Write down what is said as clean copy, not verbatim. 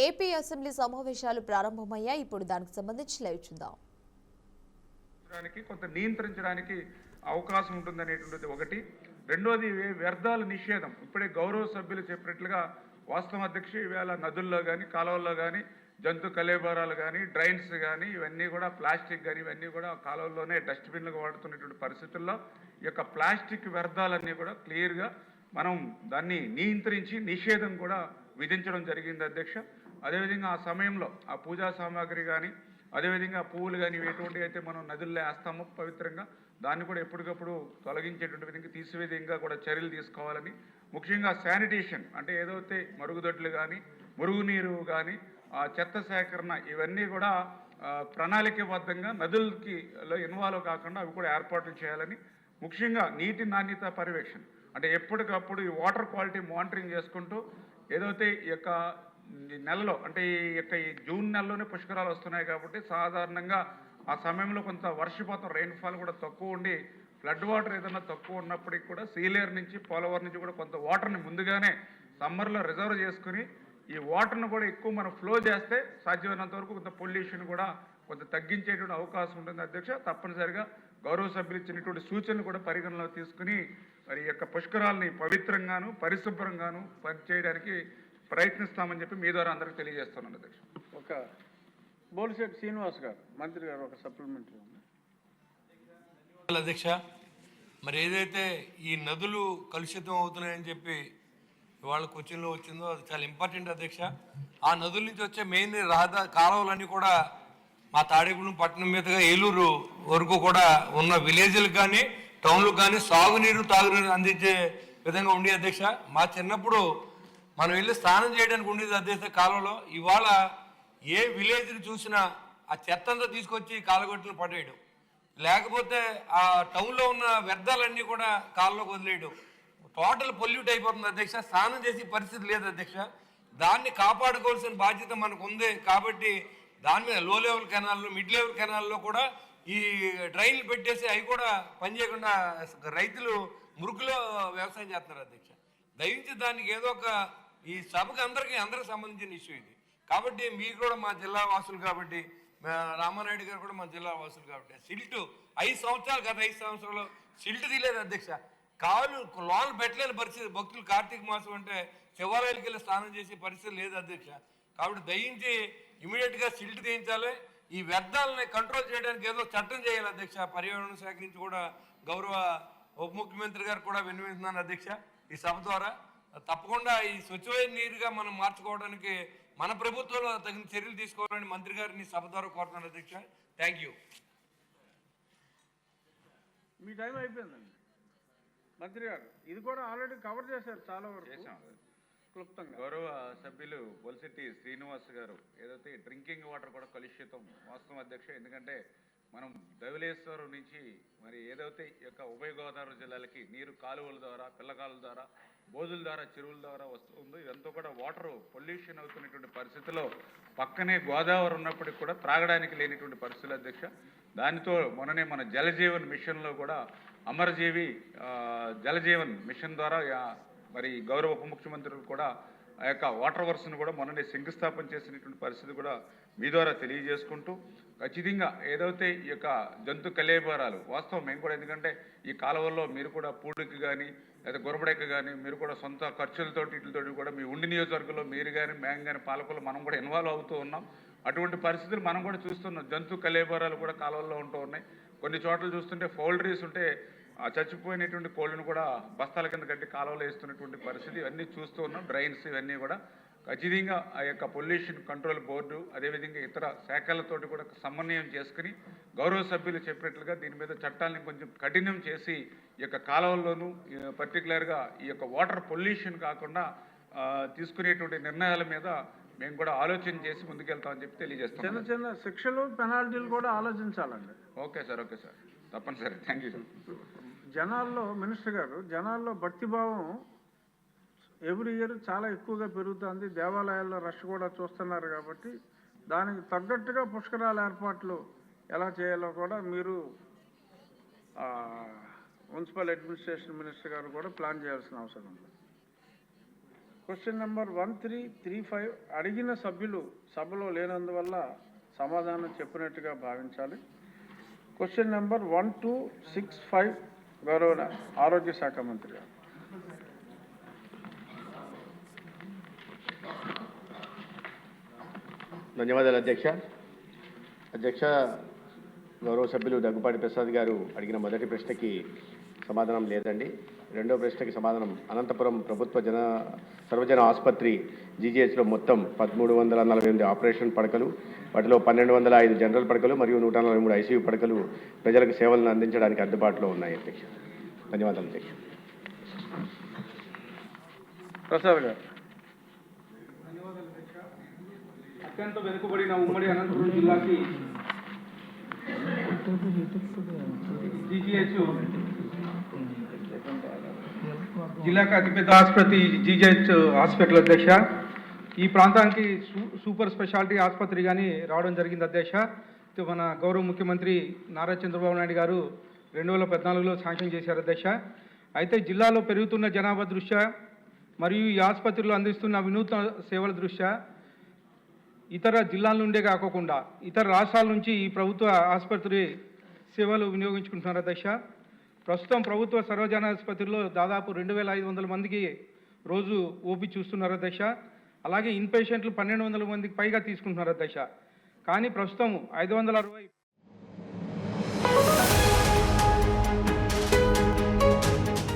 AP assembly సమావేశాలు ప్రారంభమయ్యాయి. ఇప్పుడు దానికి సంబంధించి లైవ్ చూద్దాం. కొంత నియంత్రించడానికి అవకాశం ఉంటుందనేటువంటిది ఒకటి. రెండోది వ్యర్థాల నిషేధం. ఇప్పుడే గౌరవ సభ్యులు చెప్పినట్లుగా వాస్తవ అధ్యక్ష ఇవాళ నదుల్లో కానీ కాలువల్లో కానీ జంతు కలేబరాలు కానీ డ్రైన్స్ కానీ ఇవన్నీ కూడా ప్లాస్టిక్ కానీ ఇవన్నీ కూడా కాలువల్లోనే డస్ట్బిన్లుగా వాడుతున్నటువంటి పరిస్థితుల్లో ఈ యొక్క ప్లాస్టిక్ వ్యర్థాలన్నీ కూడా క్లియర్గా మనం దాన్ని నియంత్రించి నిషేధం కూడా విధించడం జరిగింది అధ్యక్ష. అదేవిధంగా ఆ సమయంలో ఆ పూజా సామాగ్రి కానీ అదేవిధంగా పువ్వులు కానీ ఎటువంటి అయితే మనం నదుల్లో వేస్తామో పవిత్రంగా దాన్ని కూడా ఎప్పటికప్పుడు తొలగించేటువంటి విధంగా తీసే విధంగా కూడా చర్యలు తీసుకోవాలని, ముఖ్యంగా శానిటేషన్ అంటే ఏదైతే మరుగుదొడ్లు కానీ మురుగునీరు కానీ చెత్త సేకరణ ఇవన్నీ కూడా ప్రణాళికబద్ధంగా నదులకి ఇన్వాల్వ్ కాకుండా అవి కూడా ఏర్పాట్లు చేయాలని, ముఖ్యంగా నీటి నాణ్యత పర్యవేక్షణ అంటే ఎప్పటికప్పుడు ఈ వాటర్ క్వాలిటీ మానిటరింగ్ చేసుకుంటూ ఏదైతే ఈ యొక్క నెలలో అంటే ఈ జూన్ నెలలోనే పుష్కరాలు వస్తున్నాయి కాబట్టి సాధారణంగా ఆ సమయంలో కొంత వర్షపాతం రెయిన్ఫాల్ కూడా తక్కువ ఉండి ఫ్లడ్ వాటర్ ఏదైనా తక్కువ ఉన్నప్పటికీ కూడా సీలేరు నుంచి పోలవరం నుంచి కూడా కొంత వాటర్ని ముందుగానే సమ్మర్లో రిజర్వ్ చేసుకుని ఈ వాటర్ను కూడా ఎక్కువ మనం ఫ్లో చేస్తే సాధ్యమైనంత వరకు కొంత పొల్యూషన్ కూడా కొంత తగ్గించేటువంటి అవకాశం ఉంటుంది అధ్యక్ష. తప్పనిసరిగా గౌరవ సభ్యులు ఇచ్చినటువంటి సూచనలు కూడా పరిగణలో తీసుకుని మరి యొక్క పుష్కరాలని పవిత్రంగాను పరిశుభ్రంగాను పనిచేయడానికి ప్రయత్నిస్తామని చెప్పి మీ ద్వారా అందరికీ తెలియజేస్తున్నాను అధ్యక్ష. ఒక బోలిశెట్టి శ్రీనివాస్ గారు మంత్రి గారు ఒక సప్లిమెంటరీ అధ్యక్ష. మరి ఏదైతే ఈ నదులు కలుషితం అవుతున్నాయని చెప్పి ఇవాళ క్వశ్చన్లో వచ్చిందో అది చాలా ఇంపార్టెంట్ అధ్యక్ష. ఆ నదుల నుంచి వచ్చే మెయిన్ కాలువలన్నీ కూడా మా తాడేగూడెం పట్టణం మీదుగా ఏలూరు వరకు కూడా ఉన్న విలేజ్లకు కానీ టౌన్లకు కానీ సాగునీరు తాగునీరు అందించే విధంగా ఉండే అధ్యక్ష. మా చిన్నప్పుడు మనం వెళ్ళి స్నానం చేయడానికి ఉండేది అధ్యక్ష కాలువలో. ఇవాళ ఏ విలేజ్ని చూసినా ఆ చెత్త అంతా తీసుకొచ్చి కాలుగొట్టులు పడేయడం, లేకపోతే ఆ టౌన్లో ఉన్న వ్యర్థాలన్నీ కూడా కాలువలోకి వదిలేయడం, టోటల్ పొల్యూట్ అయిపోతుంది అధ్యక్ష. స్నానం చేసే పరిస్థితి లేదు అధ్యక్ష. దాన్ని కాపాడుకోవాల్సిన బాధ్యత మనకు ఉంది కాబట్టి దాని మీద లో లెవెల్ కెనాల్లో మిడ్ లెవెల్ కెనాల్లో కూడా ఈ డ్రైన్లు పెట్టేసి అవి కూడా పనిచేయకుండా రైతులు మురుగులో వ్యవసాయం చేస్తున్నారు అధ్యక్ష. దయించి దానికి ఏదో ఒక ఈ సభకు అందరికి సంబంధించిన ఇష్యూ ఇది కాబట్టి మీరు కూడా మా జిల్లా వాసులు కాబట్టి రామానాయుడు గారు కూడా మా జిల్లా వాసులు కాబట్టి సిల్ట్ 5 సంవత్సరాలు గత 5 సంవత్సరాలు సిల్ట్ తీయలేదు అధ్యక్ష. లోన్లు పెట్టలేని పరిస్థితి. భక్తులు కార్తీక మాసం అంటే శివాలయాలకు వెళ్ళి స్నానం చేసే పరిస్థితి లేదు అధ్యక్ష. కాబట్టి దయించి ఇమీడియట్గా సిల్ట్ తీయించాలి. ఈ వ్యర్థాలని కంట్రోల్ చేయడానికి ఏదో చట్టం చేయాలి అధ్యక్ష. పర్యావరణ శాఖ నుంచి కూడా గౌరవ ఉప ముఖ్యమంత్రి గారు కూడా విన్నవిస్తున్నాను అధ్యక్ష. ఈ సభ ద్వారా తప్పకుండా ఈ స్వచ్ఛమైన నీరుగా మనం మార్చుకోవడానికి మన ప్రభుత్వంలో తగిన చర్యలు తీసుకోవాలని మంత్రి గారిని సభ ద్వారా కోరుతున్నాను అధ్యక్ష. Thank you. మీ టైం అయిపోయిందండి మంత్రి గారు. ఇది కూడా ఆల్రెడీ కవర్ చేశారు చాలా వరకు క్లుప్తంగా. గౌరవ సభ్యులు బొలిశెట్టి శ్రీనివాస్ గారు ఏదైతే డ్రింకింగ్ వాటర్ కూడా కలుషితం వాస్తవం అధ్యక్ష. ఎందుకంటే మనం ధవళేశ్వరం నుంచి మరి ఏదైతే ఈ యొక్క ఉభయ గోదావరి జిల్లాలకి నీరు కాలువల ద్వారా పిల్లకాలుల ద్వారా బోధుల ద్వారా చెరువుల ద్వారా వస్తుందో ఇదంతా కూడా వాటర్ పొల్యూషన్ అవుతున్నటువంటి పరిస్థితిలో పక్కనే గోదావరి ఉన్నప్పటికీ కూడా త్రాగడానికి లేనిటువంటి పరిస్థితులు అధ్యక్ష. దానితో మొన్ననే మన జలజీవన్ మిషన్లో కూడా అమరజీవి జలజీవన్ మిషన్ ద్వారా మరి గౌరవ ఉప ముఖ్యమంత్రులు కూడా ఆ యొక్క వాటర్ వర్క్స్ను కూడా మొన్ననే శంకుస్థాపన చేసినటువంటి పరిస్థితి కూడా మీ ద్వారా తెలియజేసుకుంటూ ఖచ్చితంగా ఏదైతే ఈ యొక్క జంతు కలేబరాలు వాస్తవం మేము కూడా ఎందుకంటే ఈ కాలువల్లో మీరు కూడా పూడికి కానీ లేదా గొరబడెక్క కానీ మీరు కూడా సొంత ఖర్చులతో వీటితోటి కూడా మీ ఉండి నియోజకవర్గంలో మీరు కానీ మేము కానీ పాలకులు మనం కూడా ఇన్వాల్వ్ అవుతూ ఉన్నాం. అటువంటి పరిస్థితులు మనం కూడా చూస్తున్నాం. జంతు కలేబరాలు కూడా కాలువల్లో ఉంటూ ఉన్నాయి. కొన్ని చోట్ల చూస్తుంటే పౌల్ట్రీస్ ఉంటే చచ్చిపోయినటువంటి కోళ్ళను కూడా బస్తాల కింద కట్టి కాలువలో వేస్తున్నటువంటి పరిస్థితి ఇవన్నీ చూస్తూ ఉన్నాం. డ్రైన్స్ ఇవన్నీ కూడా ఖచ్చితంగా ఆ యొక్క పొల్యూషన్ కంట్రోల్ బోర్డు అదేవిధంగా ఇతర శాఖలతోటి కూడా సమన్వయం చేసుకుని గౌరవ సభ్యులు చెప్పినట్లుగా దీని మీద చట్టాలను కొంచెం కఠినం చేసి ఈ యొక్క కాలువల్లోనూ పర్టికులర్గా ఈ యొక్క వాటర్ పొల్యూషన్ కాకుండా తీసుకునేటువంటి నిర్ణయాల మీద మేము కూడా ఆలోచన చేసి ముందుకెళ్తామని చెప్పి తెలియజేస్తాం. చిన్న చిన్న శిక్షలు పెనాల్టీలు కూడా ఆలోచించాలండి. ఓకే సార్ తప్పనిసరి. Thank you sir. జనాల్లో మినిస్టర్ గారు జనాల్లో భక్తిభావం ఎవ్రీ ఇయర్ చాలా ఎక్కువగా పెరుగుతుంది. దేవాలయాల్లో రష్ కూడా చూస్తున్నారు కాబట్టి దానికి తగ్గట్టుగా పుష్కరాల ఏర్పాట్లు ఎలా చేయాలో కూడా మీరు మున్సిపల్ అడ్మినిస్ట్రేషన్ మినిస్టర్ గారు కూడా ప్లాన్ చేయాల్సిన అవసరం ఉంది. క్వశ్చన్ నెంబర్ 1335 అడిగిన సభ్యులు సభలో లేనందువల్ల సమాధానం చెప్పినట్టుగా భావించాలి. క్వశ్చన్ నెంబర్ 1265 గౌరవ ఆరోగ్య శాఖ మంత్రి గారు. ధన్యవాదాలు అధ్యక్ష. అధ్యక్ష, గౌరవ సభ్యులు దగ్గుపాటి ప్రసాద్ గారు అడిగిన మొదటి ప్రశ్నకి సమాధానం లేదండి. రెండో ప్రశ్నకి సమాధానం అనంతపురం ప్రభుత్వ సర్వజన ఆసుపత్రి జీజీహెచ్లో మొత్తం 1348 ఆపరేషన్ పడకలు, వాటిలో 1205 జనరల్ పడకలు మరియు 143 ఐసీయూ పడకలు ప్రజలకు సేవలను అందించడానికి అందుబాటులో ఉన్నాయి అధ్యక్ష. ధన్యవాదాలు అధ్యక్ష. ప్రసాద్ గారు. అత్యంత వెనుకబడిన ఉమ్మడి అనంతపురం జిల్లాకి జీజీహెచ్ జిల్లాకు అతిపెద్ద ఆసుపత్రి జీజీహెచ్ హాస్పిటల్ అధ్యక్ష. ఈ ప్రాంతానికి సూపర్ స్పెషాలిటీ ఆసుపత్రి కానీ రావడం జరిగింది అధ్యక్ష. మన గౌరవ ముఖ్యమంత్రి నారా చంద్రబాబు నాయుడు గారు 2014లో శాంక్షన్ చేశారు అధ్యక్ష. అయితే జిల్లాలో పెరుగుతున్న జనాభా దృష్ట్యా మరియు ఈ ఆసుపత్రిలో అందిస్తున్న వినూత్న సేవల దృష్ట్యా ఇతర జిల్లాల నుండే కాకుండా ఇతర రాష్ట్రాల నుంచి ఈ ప్రభుత్వ ఆసుపత్రి సేవలు వినియోగించుకుంటున్నారు అధ్యక్ష. ప్రస్తుతం ప్రభుత్వ సర్వజన ఆసుపత్రిలో దాదాపు 2500 మందికి రోజు ఓపీ చూస్తున్నారు అధ్యక్ష. అలాగే ఇన్ పేషెంట్లు 1200 మందికి పైగా తీసుకుంటున్నారు అధ్యక్ష. కానీ ప్రస్తుతం 560